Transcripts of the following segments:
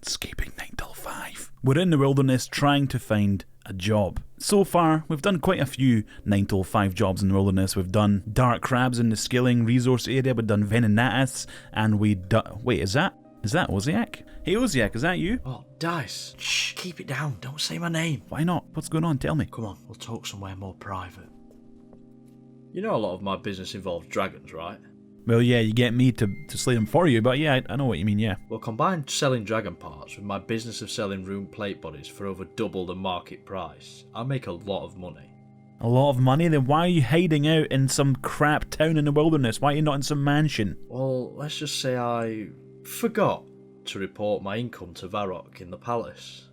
Scaping 9 till 5. We're in the wilderness trying to find a job. So far, we've done quite a few 9 till 5 jobs in the wilderness. We've done dark crabs in the skilling resource area, we've done venenatus, and wait, is that Oziak? Hey Oziak, is that you? Oh, Dice. Shh, keep it down. Don't say my name. Why not? What's going on? Tell me. Come on, we'll talk somewhere more private. You know a lot of my business involves dragons, right? Well, yeah, you get me to slay them for you, but yeah, I know what you mean, yeah. Well, combine selling dragon parts with my business of selling rune plate bodies for over double the market price, I'll make a lot of money. A lot of money? Then why are you hiding out in some crap town in the wilderness? Why are you not in some mansion? Well, let's just say I forgot to report my income to Varrock in the palace,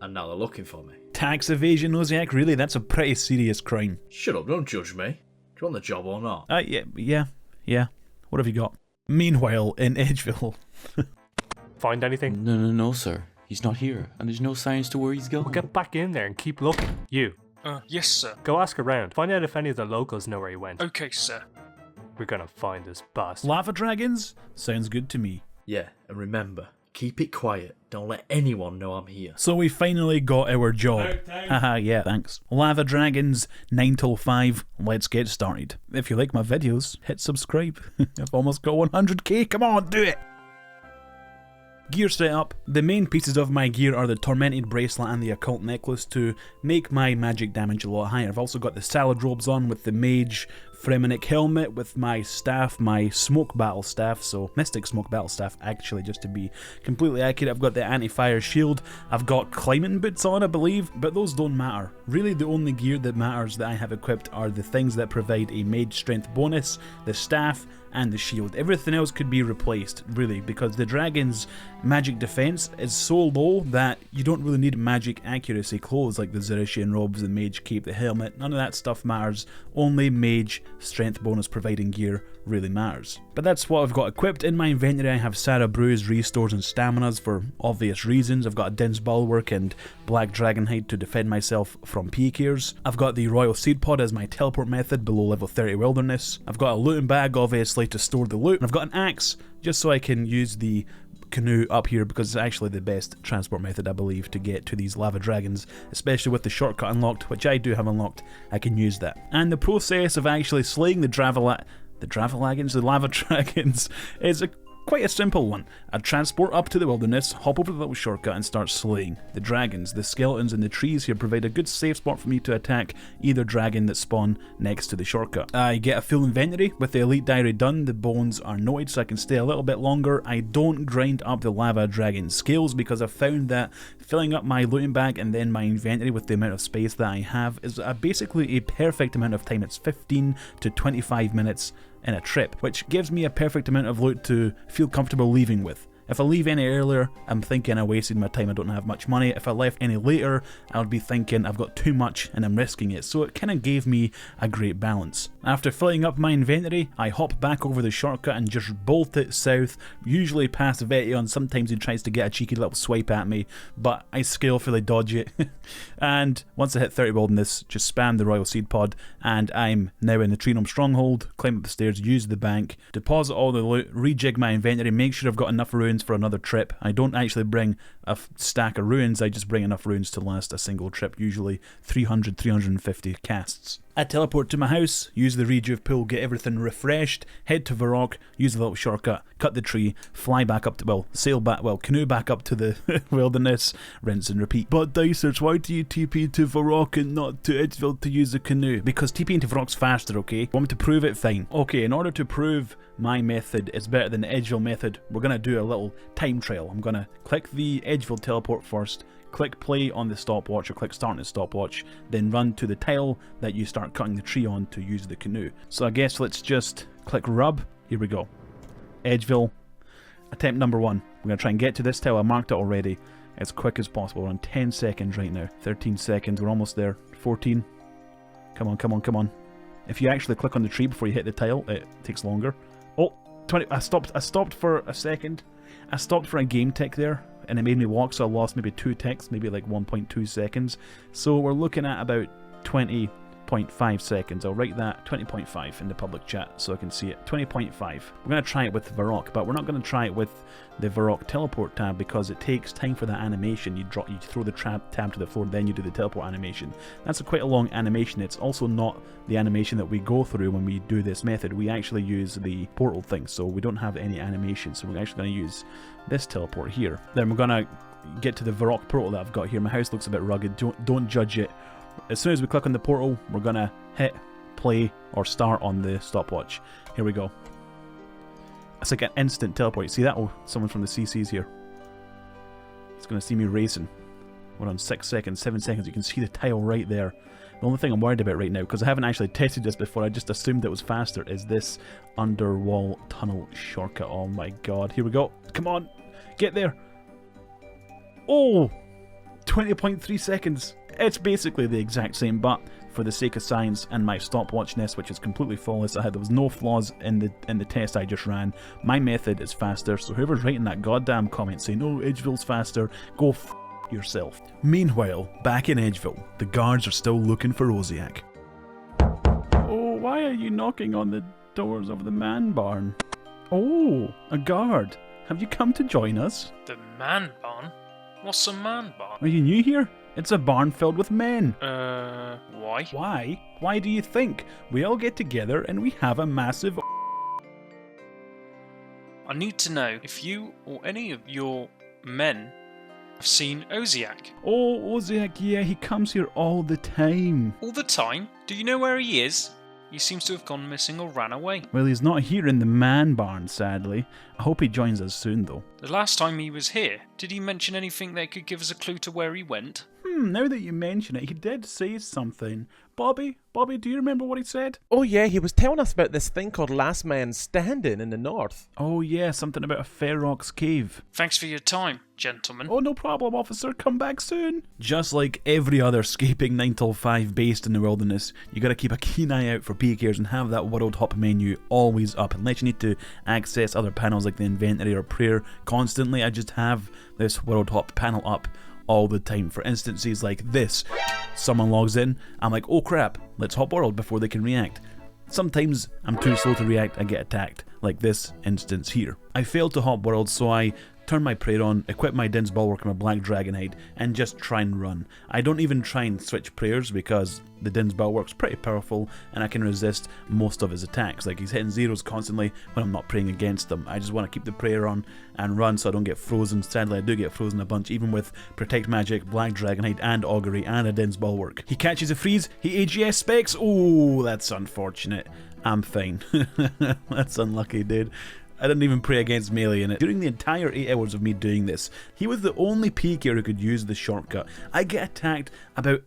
and now they're looking for me. Tax evasion, Oziak? Really? That's a pretty serious crime. Shut up, don't judge me. Do you want the job or not? Yeah. What have you got? Meanwhile, in Edgeville. Find anything? No, sir. He's not here, and there's no signs to where he's going. Well, get back in there and keep looking. You. Yes, sir. Go ask around. Find out if any of the locals know where he went. Okay, sir. We're gonna find this bastard. Lava dragons? Sounds good to me. Yeah, and remember, keep it quiet. Don't let anyone know I'm here. So we finally got our job. Haha, yeah, thanks. Lava dragons, 9 till 5. Let's get started. If you like my videos, hit subscribe. I've almost got 100k. Come on, do it! Gear setup. The main pieces of my gear are the Tormented Bracelet and the Occult Necklace to make my magic damage a lot higher. I've also got the Salad Robes on with the Mage Fremenic Helmet with my staff, my Smoke Battle Staff, so Mystic Smoke Battle Staff actually, just to be completely accurate. I've got the Anti-Fire Shield, I've got Climbing Boots on I believe, but those don't matter. Really the only gear that matters that I have equipped are the things that provide a Mage Strength bonus, the Staff, and the shield. Everything else could be replaced, really, because the dragon's magic defense is so low that you don't really need magic accuracy clothes like the Xerishian robes, the mage cape, the helmet. None of that stuff matters. Only mage strength bonus providing gear really matters. But that's what I've got equipped. In my inventory I have Sarah Brews, restores and staminas for obvious reasons. I've got a dense bulwark and black dragon hide to defend myself from PKers. I've got the royal seed pod as my teleport method below level 30 wilderness. I've got a looting bag obviously to store the loot. And I've got an axe just so I can use the canoe up here because it's actually the best transport method I believe to get to these lava dragons, especially with the shortcut unlocked, which I do have unlocked. I can use that. And the process of actually slaying the lava dragons is quite a simple one. I'd transport up to the wilderness, hop over the little shortcut and start slaying the dragons. The skeletons in the trees here provide a good safe spot for me to attack either dragon that spawn next to the shortcut. I get a full inventory. With the elite diary done, the bones are noted so I can stay a little bit longer. I don't grind up the lava dragon scales because I've found that filling up my looting bag and then my inventory with the amount of space that I have is basically a perfect amount of time. It's 15 to 25 minutes in a trip, which gives me a perfect amount of loot to feel comfortable leaving with. If I leave any earlier, I'm thinking I wasted my time, I don't have much money. If I left any later, I would be thinking I've got too much and I'm risking it. So it kind of gave me a great balance. After filling up my inventory, I hop back over the shortcut and just bolt it south, usually past Vetion. Sometimes he tries to get a cheeky little swipe at me, but I skillfully dodge it. And once I hit 30 wilderness, just spam the royal seed pod, and I'm now in the Tree Gnome stronghold, climb up the stairs, use the bank, deposit all the loot, rejig my inventory, make sure I've got enough runes for another trip. I don't actually bring a stack of runes, I just bring enough runes to last a single trip, usually 300-350 casts. I teleport to my house, use the rejuve pool, get everything refreshed, head to Varrock, use the little shortcut, cut the tree, fly back up to, canoe back up to the wilderness, rinse and repeat. But Dicerz, why do you TP to Varrock and not to Edgeville to use the canoe? Because TPing to Varrock's faster, okay? Want me to prove it? Fine. Okay, in order to prove my method is better than the Edgeville method, we're going to do a little time trial. I'm going to click the Edgeville teleport first, click play on the stopwatch or click start on the stopwatch, then run to the tile that you start cutting the tree on to use the canoe. So I guess let's just click rub. Here we go. Edgeville, attempt number 1. We're going to try and get to this tile. I marked it already as quick as possible. We're on 10 seconds right now. 13 seconds, we're almost there. 14. Come on, come on, come on. If you actually click on the tree before you hit the tile, it takes longer. Oh, 20. I stopped for a second. I stopped for a game tick there, and it made me walk, so I lost maybe 2 ticks, maybe like 1.2 seconds. So we're looking at about 20.5 20.5 seconds. I'll write that 20.5 in the public chat so I can see it. 20.5. We're going to try it with Varrock, but we're not going to try it with the Varrock teleport tab because it takes time for that animation. You throw the tab to the floor, then you do the teleport animation. That's quite a long animation. It's also not the animation that we go through when we do this method. We actually use the portal thing, so we don't have any animation. So we're actually going to use this teleport here. Then we're going to get to the Varrock portal that I've got here. My house looks a bit rugged. Don't judge it. As soon as we click on the portal, we're going to hit play or start on the stopwatch. Here we go. It's like an instant teleport. You see that? Oh, someone from the CC's here. It's going to see me racing. We're on 6 seconds, 7 seconds. You can see the tile right there. The only thing I'm worried about right now, because I haven't actually tested this before, I just assumed it was faster, is this underwall tunnel shortcut. Oh my god. Here we go. Come on. Get there. Oh! 20.3 seconds. It's basically the exact same, but for the sake of science and my stopwatchness, which is completely flawless, there was no flaws in the test I just ran. My method is faster, so whoever's writing that goddamn comment saying, oh, Edgeville's faster, go f yourself. Meanwhile, back in Edgeville, the guards are still looking for Oziak. Oh, why are you knocking on the doors of the man barn? Oh, a guard. Have you come to join us? The man barn? What's a man barn? Are you new here? It's a barn filled with men. Why? Why? Why do you think? We all get together and we have a massive... I need to know if you or any of your men have seen Oziak. Oh, Oziak, yeah, he comes here all the time. All the time? Do you know where he is? He seems to have gone missing or ran away. Well, he's not here in the man barn, sadly. I hope he joins us soon, though. The last time he was here, did he mention anything that could give us a clue to where he went? Now that you mention it, he did say something. Bobby, do you remember what he said? Oh yeah, he was telling us about this thing called Last Man Standing in the north. Oh yeah, something about a Ferox cave. Thanks for your time, gentlemen. Oh, no problem, officer. Come back soon. Just like every other Scaping 9 till 5 based in the wilderness, you gotta keep a keen eye out for PKers and have that world hop menu always up. Unless you need to access other panels like the inventory or prayer constantly, I just have this world hop panel up all the time for instances like this. Someone logs in, I'm like, oh crap, let's hop world before they can react. Sometimes I'm too slow to react, I get attacked, like this instance here. I failed to hop world, so I turn my prayer on, equip my Din's Bulwark and my Black Dragon Hide, and just try and run. I don't even try and switch prayers because the Din's Bulwark's pretty powerful and I can resist most of his attacks. Like, he's hitting zeros constantly when I'm not praying against them. I just want to keep the prayer on and run so I don't get frozen. Sadly, I do get frozen a bunch, even with Protect Magic, Black Dragon Hide, and Augury, and a Din's Bulwark. He catches a freeze, he AGS specs. Oh, that's unfortunate. I'm fine. That's unlucky, dude. I didn't even pray against melee in it. During the entire 8 hours of me doing this, he was the only PKer who could use the shortcut. I get attacked about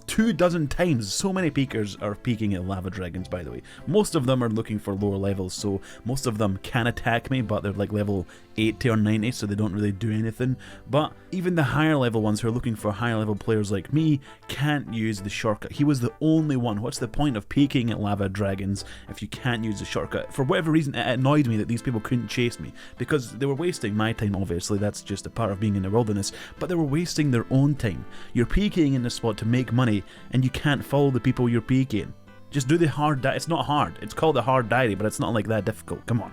24 times. So many PKers are peeking at lava dragons, by the way. Most of them are looking for lower levels, so most of them can attack me, but they're like level 80 or 90, so they don't really do anything. But even the higher level ones who are looking for higher level players like me can't use the shortcut. He was the only one. What's the point of peeking at lava dragons if you can't use the shortcut? For whatever reason, it annoyed me that these people couldn't chase me, because they were wasting my time, obviously. That's just a part of being in the wilderness, but they were wasting their own time. You're peeking in this spot to make money, and you can't follow the people you're peeking. Just do the hard diary. It's not hard. It's called a hard diary, but it's not like that difficult. Come on.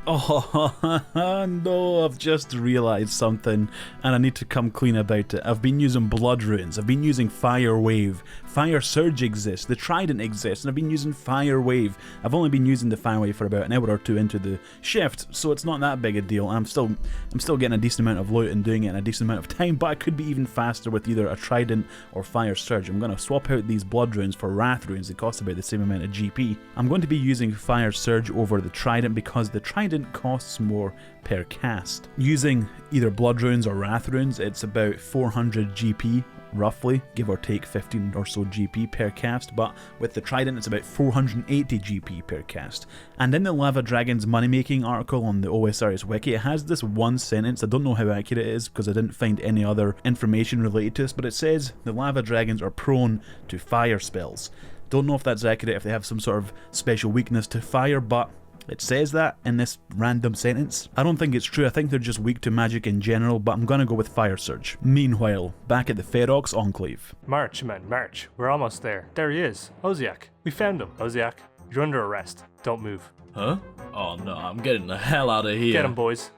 Oh no, I've just realised something and I need to come clean about it. I've been using Blood Runes, I've been using Fire Wave, Fire Surge exists, the Trident exists, and I've been using Fire Wave. I've only been using the Fire Wave for about an hour or two into the shift, so it's not that big a deal. I'm still getting a decent amount of loot and doing it in a decent amount of time, but I could be even faster with either a Trident or Fire Surge. I'm going to swap out these Blood Runes for Wrath Runes. They cost about the same amount of GP. I'm going to be using Fire Surge over the Trident because the Trident costs more per cast. Using either Blood Runes or Wrath Runes, it's about 400 GP, roughly, give or take 15 or so GP per cast, but with the Trident it's about 480 GP per cast. And in the Lava Dragons money making article on the OSRS wiki, it has this one sentence. I don't know how accurate it is because I didn't find any other information related to this, but it says the Lava Dragons are prone to fire spells. Don't know if that's accurate, if they have some sort of special weakness to fire, but It says that in this random sentence. I don't think it's true. I think they're just weak to magic in general, but I'm gonna go with Fire Surge. Meanwhile, back at the Ferox Enclave. March, men, march. We're almost there. There he is. Oziak. We found him. Oziak, you're under arrest. Don't move. Huh? Oh no, I'm getting the hell out of here. Get him, boys.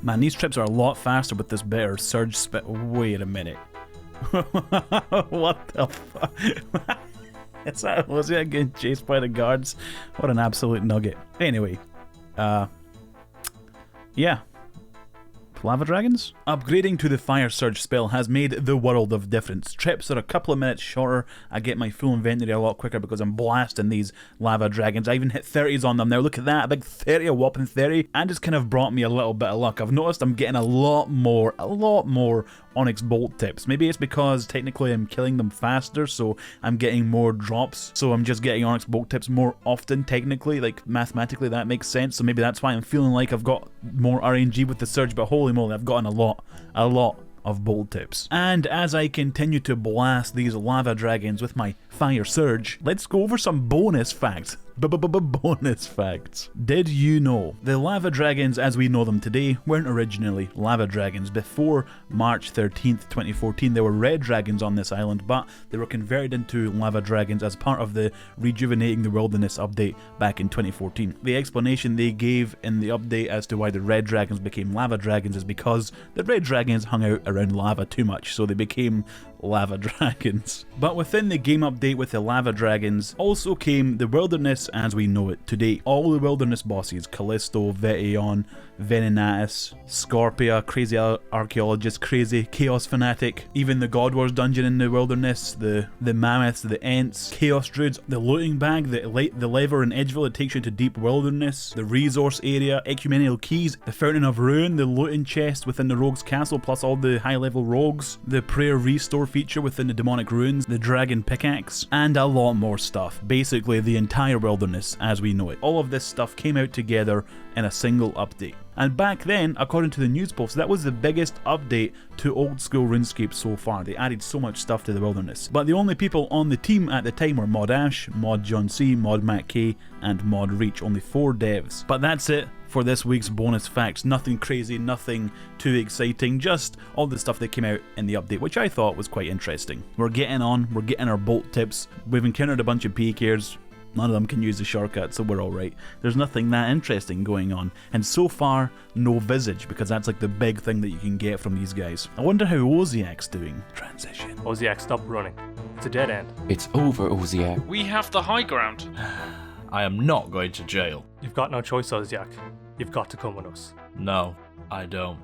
Man, these trips are a lot faster with this better surge spit. Wait a minute. What the fuck? Is that Oziak getting chased by the guards? What an absolute nugget. Anyway, yeah. Lava dragons? Upgrading to the Fire Surge spell has made the world of difference. Trips are a couple of minutes shorter. I get my full inventory a lot quicker because I'm blasting these lava dragons. I even hit 30s on them now. Look at that, a big 30, a whopping 30. And it's kind of brought me a little bit of luck. I've noticed I'm getting a lot more Onyx Bolt tips. Maybe it's because technically I'm killing them faster, so I'm getting more drops. So I'm just getting Onyx Bolt tips more often, technically. Like, mathematically, that makes sense. So maybe that's why I'm feeling like I've got more RNG with the Surge, but holy moly, I've gotten a lot of bolt tips. And as I continue to blast these lava dragons with my Fire Surge, let's go over some bonus facts. Bonus facts. Did you know the lava dragons as we know them today weren't originally lava dragons? Before March 13th, 2014, there were red dragons on this island, but they were converted into lava dragons as part of the Rejuvenating the Wilderness update back in 2014. The explanation they gave in the update as to why the red dragons became lava dragons is because the red dragons hung out around lava too much, so they became lava dragons. But within the game update with the lava dragons also came the wilderness as we know it today. All the wilderness bosses, Callisto, Veteon, Venenatus, Scorpia, Crazy Archaeologist, Crazy Chaos Fanatic, even the God Wars dungeon in the wilderness, the Mammoths, the Ents, Chaos Druids, the Looting Bag, the lever in Edgeville that takes you to Deep Wilderness, the Resource Area, Ecumenical Keys, the Fountain of Ruin, the Looting Chest within the Rogue's Castle plus all the high level rogues, the Prayer Restore feature within the Demonic Ruins, the Dragon Pickaxe, and a lot more stuff. Basically the entire wilderness as we know it. All of this stuff came out together in a single update. And back then, according to the news post, that was the biggest update to old school RuneScape so far. They added so much stuff to the wilderness. But the only people on the team at the time were Mod Ash, Mod John C, Mod Matt K, and Mod Reach. Only 4 devs. But that's it for this week's bonus facts. Nothing crazy, nothing too exciting, just all the stuff that came out in the update, which I thought was quite interesting. We're getting on, we're getting our bolt tips. We've encountered a bunch of PKers. None of them can use the shortcut, so we're alright. There's nothing that interesting going on. And so far, no Visage, because that's like the big thing that you can get from these guys. I wonder how Oziak's doing. Transition. Oziak, stop running. It's a dead end. It's over, Oziak. We have the high ground. I am not going to jail. You've got no choice, Oziak. You've got to come with us. No, I don't.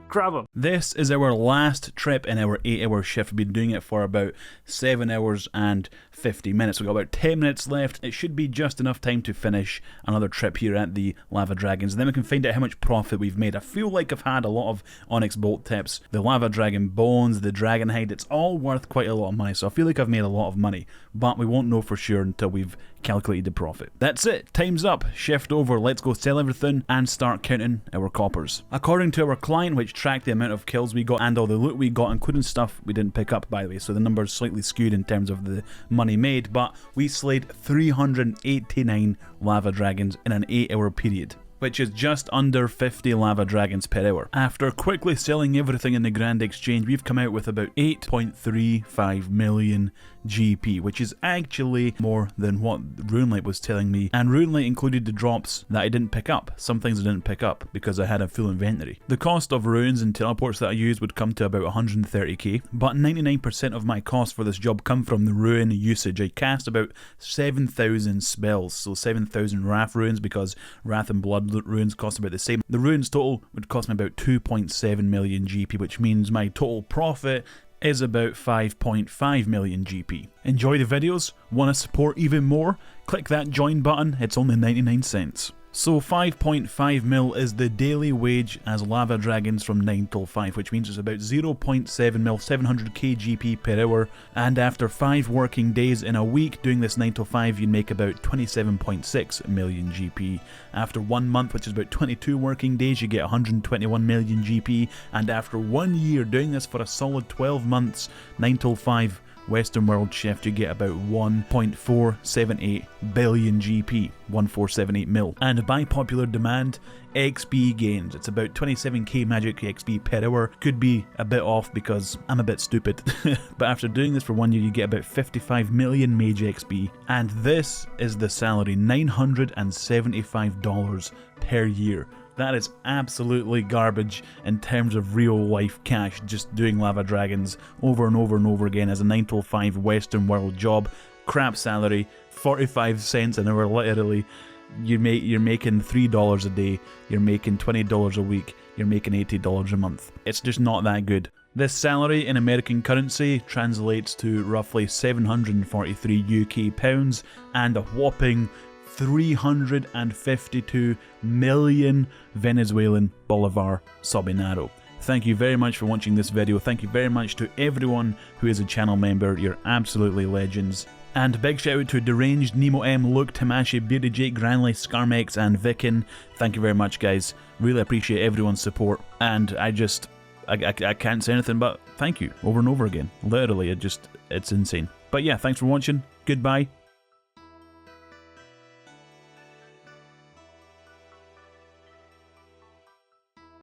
Grab him. This is our last trip in our 8-hour shift. We've been doing it for about 7 hours and 50 minutes. We've got about 10 minutes left. It should be just enough time to finish another trip here at the Lava Dragons. And then we can find out how much profit we've made. I feel like I've had a lot of Onyx Bolt tips. The Lava Dragon Bones, the Dragon Hide, it's all worth quite a lot of money. So I feel like I've made a lot of money. But we won't know for sure until we've calculated the profit. That's it. Time's up. Shift over. Let's go sell everything and start counting our coppers. According to our client, which tracked the amount of kills we got and all the loot we got, including stuff we didn't pick up, by the way, so the number's slightly skewed in terms of the money made, but we slayed 389 lava dragons in an 8-hour period, which is just under 50 lava dragons per hour. After quickly selling everything in the Grand Exchange, we've come out with about 8.35 million GP, which is actually more than what Runelight was telling me, and Runelight included the drops that I didn't pick up. Some things I didn't pick up because I had a full inventory. The cost of runes and teleports that I used would come to about 130k, but 99% of my costs for this job come from the rune usage. I cast about 7,000 spells, so 7,000 Wrath runes, because Wrath and Blood runes cost about the same. The runes total would cost me about 2.7 million GP, which means my total profit is about 5.5 million GP. Enjoy the videos? Want to support even more? Click that join button, it's only 99 cents. So 5.5 mil is the daily wage as lava dragons from 9 till 5, which means it's about 0.7 mil, 700k GP per hour, and after 5 working days in a week doing this 9 till 5 you'd make about 27.6 million GP. After 1 month, which is about 22 working days, you get 121 million GP, and after 1 year doing this for a solid 12 months, 9 till 5 Western World Shift, you get about 1.478 billion GP, 1478 mil. And by popular demand, XP gains. It's about 27k magic XP per hour. Could be a bit off because I'm a bit stupid. But after doing this for 1 year, you get about 55 million mage XP. And this is the salary, $975 per year. That is absolutely garbage in terms of real life cash, just doing lava dragons over and over and over again as a 9 till 5 Western world job. Crap salary, 45 cents an hour literally. You're making $3 a day, you're making $20 a week, you're making $80 a month. It's just not that good. This salary in American currency translates to roughly 743 UK pounds and a whopping 352 million Venezuelan Bolivar Sobinaro. Thank you very much for watching this video. Thank you very much to everyone who is a channel member. You're absolutely legends. And big shout out to Deranged, Nemo M, Luke, Tamashi, Beardy Jake, Granley, Scarmex and Vikin. Thank you very much guys. Really appreciate everyone's support. And I can't say anything but thank you over and over again. Literally, it's insane. But yeah, thanks for watching. Goodbye.